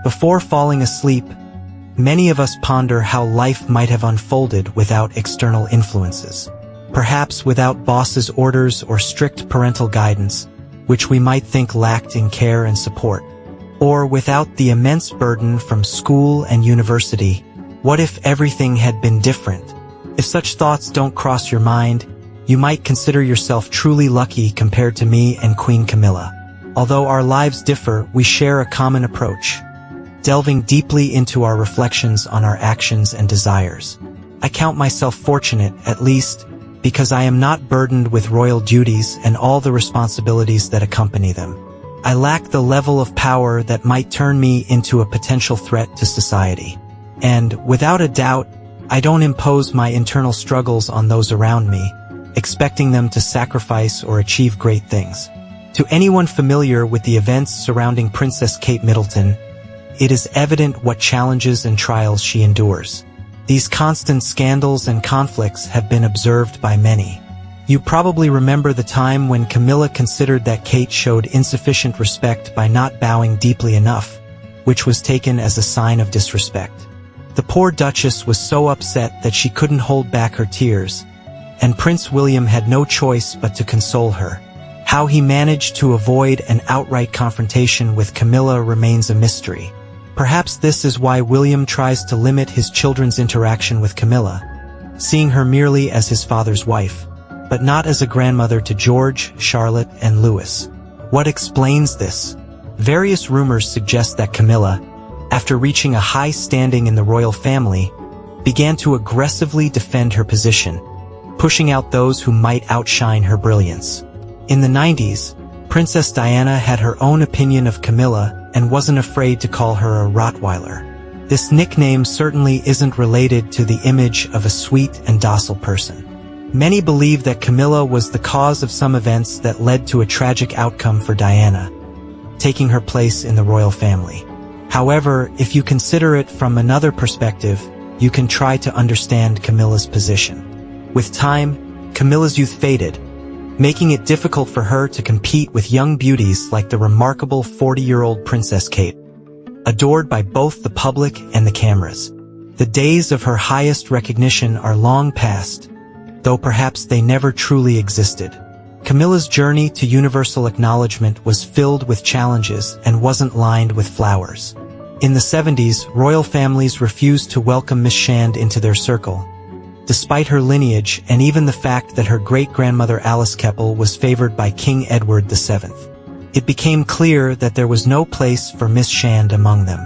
Before falling asleep, many of us ponder how life might have unfolded without external influences. Perhaps without bosses' orders or strict parental guidance, which we might think lacked in care and support. Or without the immense burden from school and university. What if everything had been different? If such thoughts don't cross your mind, you might consider yourself truly lucky compared to me and Queen Camilla. Although our lives differ, we share a common approach, delving deeply into our reflections on our actions and desires. I count myself fortunate, at least, because I am not burdened with royal duties and all the responsibilities that accompany them. I lack the level of power that might turn me into a potential threat to society. And, without a doubt, I don't impose my internal struggles on those around me, expecting them to sacrifice or achieve great things. To anyone familiar with the events surrounding Princess Kate Middleton, it is evident what challenges and trials she endures. These constant scandals and conflicts have been observed by many. You probably remember the time when Camilla considered that Kate showed insufficient respect by not bowing deeply enough, which was taken as a sign of disrespect. The poor Duchess was so upset that she couldn't hold back her tears, and Prince William had no choice but to console her. How he managed to avoid an outright confrontation with Camilla remains a mystery. Perhaps this is why William tries to limit his children's interaction with Camilla, seeing her merely as his father's wife, but not as a grandmother to George, Charlotte, and Louis. What explains this? Various rumors suggest that Camilla, after reaching a high standing in the royal family, began to aggressively defend her position, pushing out those who might outshine her brilliance. In the 90s, Princess Diana had her own opinion of Camilla and wasn't afraid to call her a Rottweiler. This nickname certainly isn't related to the image of a sweet and docile person. Many believe that Camilla was the cause of some events that led to a tragic outcome for Diana, taking her place in the royal family. However, if you consider it from another perspective, you can try to understand Camilla's position. With time, Camilla's youth faded, making it difficult for her to compete with young beauties like the remarkable 40-year-old Princess Kate, adored by both the public and the cameras. The days of her highest recognition are long past, though perhaps they never truly existed. Camilla's journey to universal acknowledgement was filled with challenges and wasn't lined with flowers. In the 70s, royal families refused to welcome Miss Shand into their circle, despite her lineage and even the fact that her great-grandmother Alice Keppel was favored by King Edward VII. It became clear that there was no place for Miss Shand among them.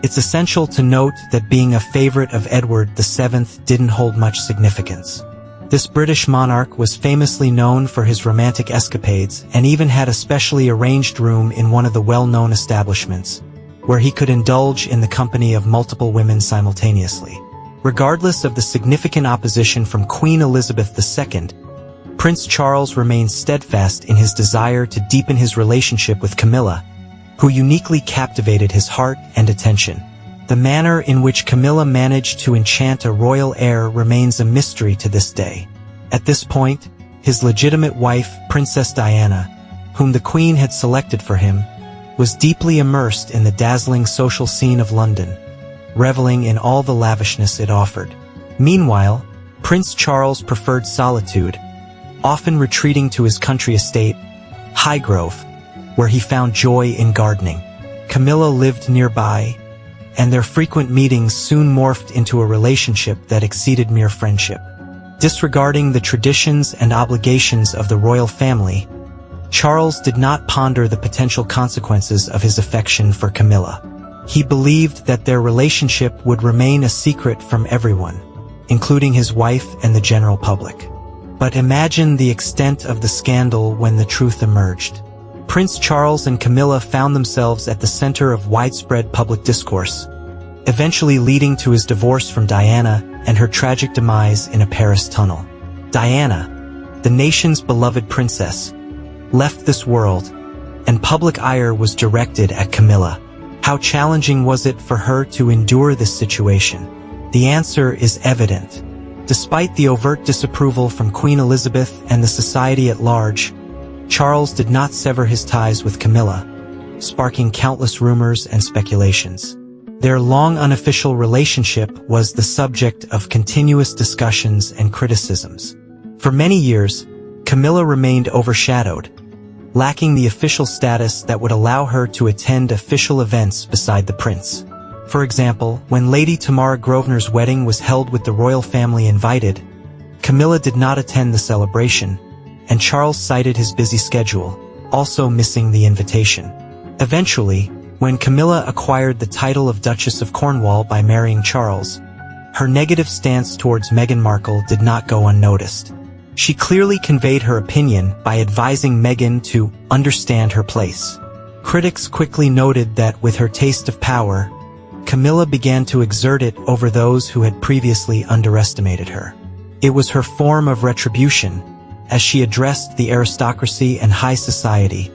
It's essential to note that being a favorite of Edward VII didn't hold much significance. This British monarch was famously known for his romantic escapades and even had a specially arranged room in one of the well-known establishments, where he could indulge in the company of multiple women simultaneously. Regardless of the significant opposition from Queen Elizabeth II, Prince Charles remained steadfast in his desire to deepen his relationship with Camilla, who uniquely captivated his heart and attention. The manner in which Camilla managed to enchant a royal heir remains a mystery to this day. At this point, his legitimate wife, Princess Diana, whom the Queen had selected for him, was deeply immersed in the dazzling social scene of London, reveling in all the lavishness it offered. Meanwhile, Prince Charles preferred solitude, often retreating to his country estate, Highgrove, where he found joy in gardening. Camilla lived nearby, and their frequent meetings soon morphed into a relationship that exceeded mere friendship. Disregarding the traditions and obligations of the royal family, Charles did not ponder the potential consequences of his affection for Camilla. He believed that their relationship would remain a secret from everyone, including his wife and the general public. But imagine the extent of the scandal when the truth emerged. Prince Charles and Camilla found themselves at the center of widespread public discourse, eventually leading to his divorce from Diana and her tragic demise in a Paris tunnel. Diana, the nation's beloved princess, left this world, and public ire was directed at Camilla. How challenging was it for her to endure this situation? The answer is evident. Despite the overt disapproval from Queen Elizabeth and the society at large, Charles did not sever his ties with Camilla. sparking countless rumors and speculations. Their long unofficial relationship was the subject of continuous discussions and criticisms. For many years, Camilla remained overshadowed, lacking the official status that would allow her to attend official events beside the prince. For example, when Lady Tamara Grosvenor's wedding was held with the royal family invited, Camilla did not attend the celebration, and Charles cited his busy schedule, also missing the invitation. Eventually, when Camilla acquired the title of Duchess of Cornwall by marrying Charles, her negative stance towards Meghan Markle did not go unnoticed. She clearly conveyed her opinion by advising Meghan to understand her place. Critics quickly noted that with her taste of power, Camilla began to exert it over those who had previously underestimated her. It was her form of retribution, as she addressed the aristocracy and high society,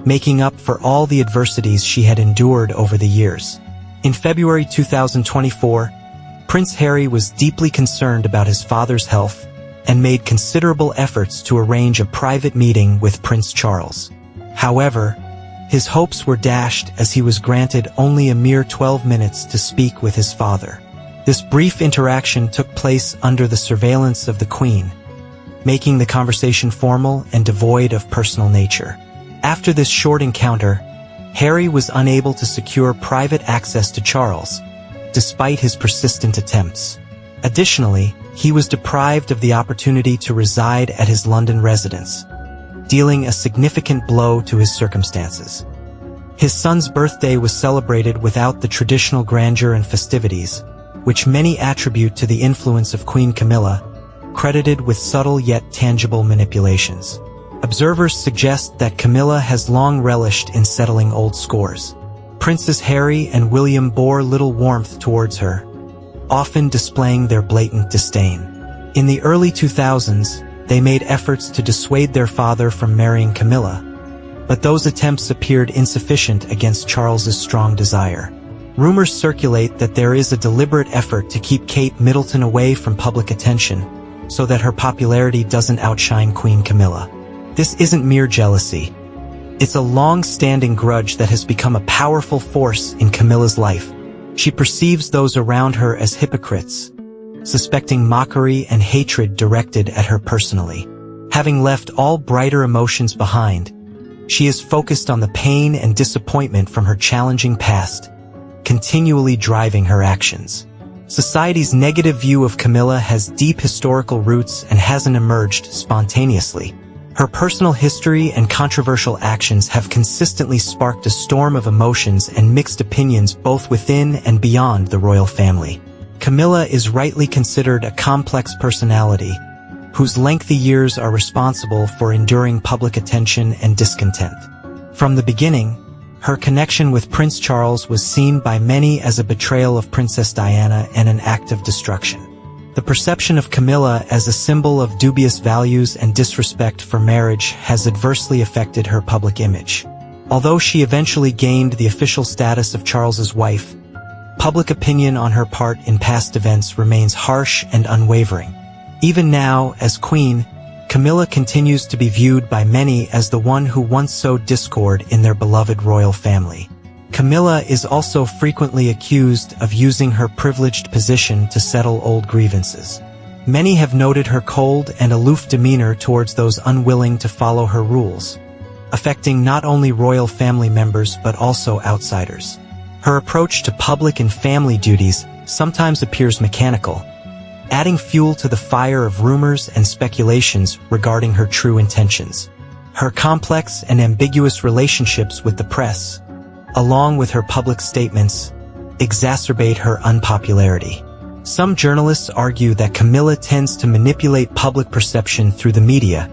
making up for all the adversities she had endured over the years. In February 2024, Prince Harry was deeply concerned about his father's health and made considerable efforts to arrange a private meeting with Prince Charles. However, his hopes were dashed as he was granted only a mere 12 minutes to speak with his father. This brief interaction took place under the surveillance of the Queen, making the conversation formal and devoid of personal nature. After this short encounter, Harry was unable to secure private access to Charles, despite his persistent attempts. Additionally, he was deprived of the opportunity to reside at his London residence, dealing a significant blow to his circumstances. His son's birthday was celebrated without the traditional grandeur and festivities, which many attribute to the influence of Queen Camilla, credited with subtle yet tangible manipulations. Observers suggest that Camilla has long relished in settling old scores. Princes Harry and William bore little warmth towards her, often displaying their blatant disdain. In the early 2000s, they made efforts to dissuade their father from marrying Camilla, but those attempts appeared insufficient against Charles's strong desire. Rumors circulate that there is a deliberate effort to keep Kate Middleton away from public attention, so that her popularity doesn't outshine Queen Camilla. This isn't mere jealousy. It's a long-standing grudge that has become a powerful force in Camilla's life. She perceives those around her as hypocrites, suspecting mockery and hatred directed at her personally. Having left all brighter emotions behind, she is focused on the pain and disappointment from her challenging past, continually driving her actions. Society's negative view of Camilla has deep historical roots and hasn't emerged spontaneously. Her personal history and controversial actions have consistently sparked a storm of emotions and mixed opinions both within and beyond the royal family. Camilla is rightly considered a complex personality, whose lengthy years are responsible for enduring public attention and discontent. From the beginning, her connection with Prince Charles was seen by many as a betrayal of Princess Diana and an act of destruction. The perception of Camilla as a symbol of dubious values and disrespect for marriage has adversely affected her public image. Although she eventually gained the official status of Charles's wife, public opinion on her part in past events remains harsh and unwavering. Even now, as queen, Camilla continues to be viewed by many as the one who once sowed discord in their beloved royal family. Camilla is also frequently accused of using her privileged position to settle old grievances. Many have noted her cold and aloof demeanor towards those unwilling to follow her rules, affecting not only royal family members but also outsiders. Her approach to public and family duties sometimes appears mechanical, adding fuel to the fire of rumors and speculations regarding her true intentions. Her complex and ambiguous relationships with the press, along with her public statements, exacerbate her unpopularity. Some journalists argue that Camilla tends to manipulate public perception through the media,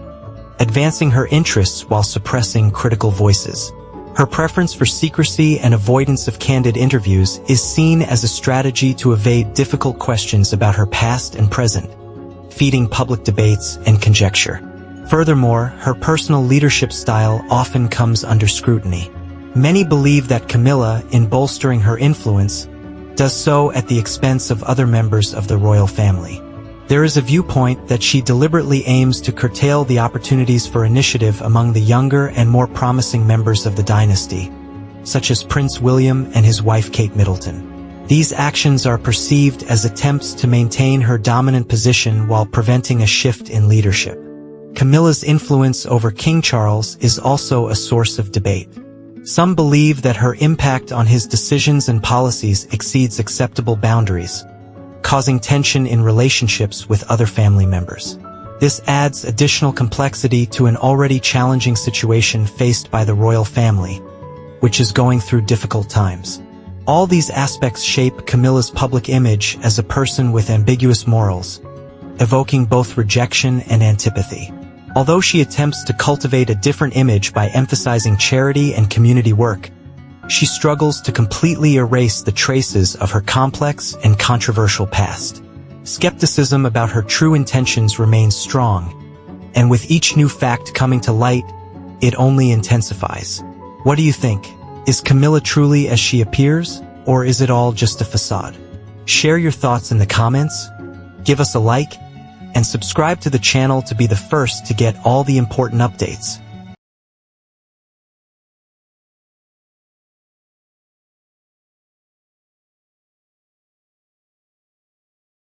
advancing her interests while suppressing critical voices. Her preference for secrecy and avoidance of candid interviews is seen as a strategy to evade difficult questions about her past and present, feeding public debates and conjecture. Furthermore, her personal leadership style often comes under scrutiny. Many believe that Camilla, in bolstering her influence, does so at the expense of other members of the royal family. There is a viewpoint that she deliberately aims to curtail the opportunities for initiative among the younger and more promising members of the dynasty, such as Prince William and his wife Kate Middleton. These actions are perceived as attempts to maintain her dominant position while preventing a shift in leadership. Camilla's influence over King Charles is also a source of debate. Some believe that her impact on his decisions and policies exceeds acceptable boundaries, causing tension in relationships with other family members. This adds additional complexity to an already challenging situation faced by the royal family, which is going through difficult times. All these aspects shape Camilla's public image as a person with ambiguous morals, evoking both rejection and antipathy. Although she attempts to cultivate a different image by emphasizing charity and community work, she struggles to completely erase the traces of her complex and controversial past. Skepticism about her true intentions remains strong, and with each new fact coming to light, it only intensifies. What do you think? Is Camilla truly as she appears, or is it all just a facade? Share your thoughts in the comments, give us a like, and subscribe to the channel to be the first to get all the important updates.